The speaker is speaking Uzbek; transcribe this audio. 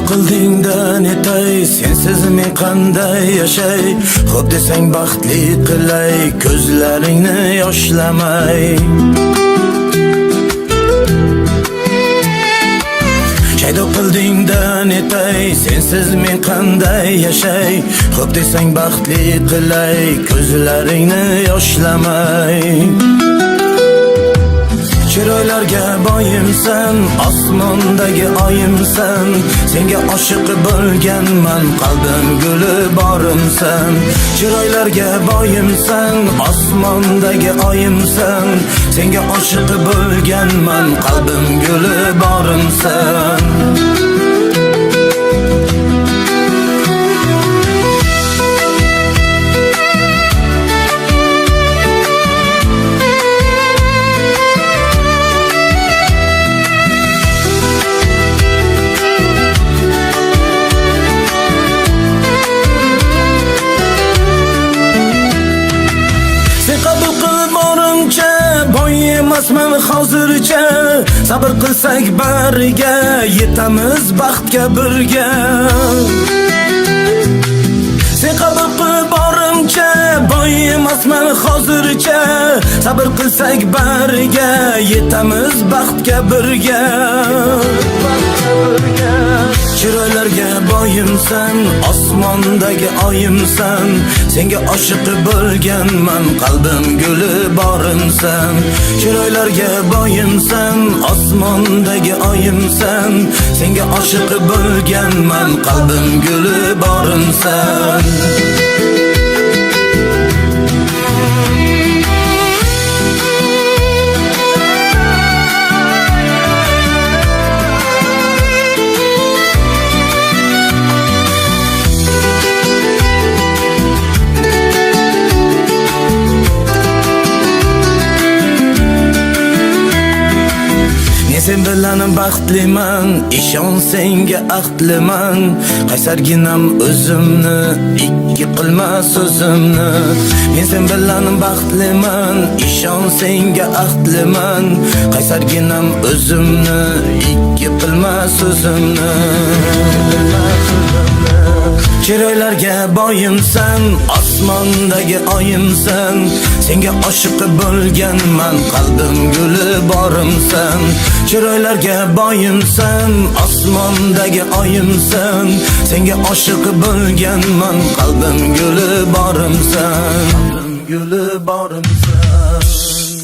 qildingda netay, sensiz men qanday yashay? Xo'p desang baxtli qilay, ko'zlaringni yoshlamay. Shaydo qildingda netay, sensiz men qanday yashay? Xo'p desang baxtli qilay, ko'zlaringni yoshlamay. Chiroylarga boyimsan, osmondagi oyimsan, senga oshiq bo'lganman, qalbim guli borimsan. Chiroylarga boyimsan, osmondagi oyimsan, senga oshiq bo'lganman, qalbim guli borimsan. Boymasman hozircha, sabr qilsak bariga yetamiz baxtga birga. Sen qabul qil borimcha, boymasman hozircha, sabr qilsak bariga yetamiz baxtga birga. Chiroylarga boyimsan, osmondagi oyimsan, senga oshiq bo'lganman, qalbim guli borimsan. Chiroylarga boyimsan, osmondagi oyimsan, senga oshiq bo'lganman, qalbim guli borimsan. Sen bilan baxtliman, ishon senga ahdliman. Qaysarginam o'zimni, ikki qilma so'zimni. Men sen bilan baxtliman, ishon senga ahdliman. Qaysarginam o'zimni, ikki qilma so'zimni. Chiroylarga boyimsan, osmondagi oyimsan, senga oshiq bo'lganman, qalbim guli borimsan. Chiroylarga boyimsan, osmondagi oyimsan, senga oshiq bo'lganman, qalbim guli borimsan, qalbim guli borimsan.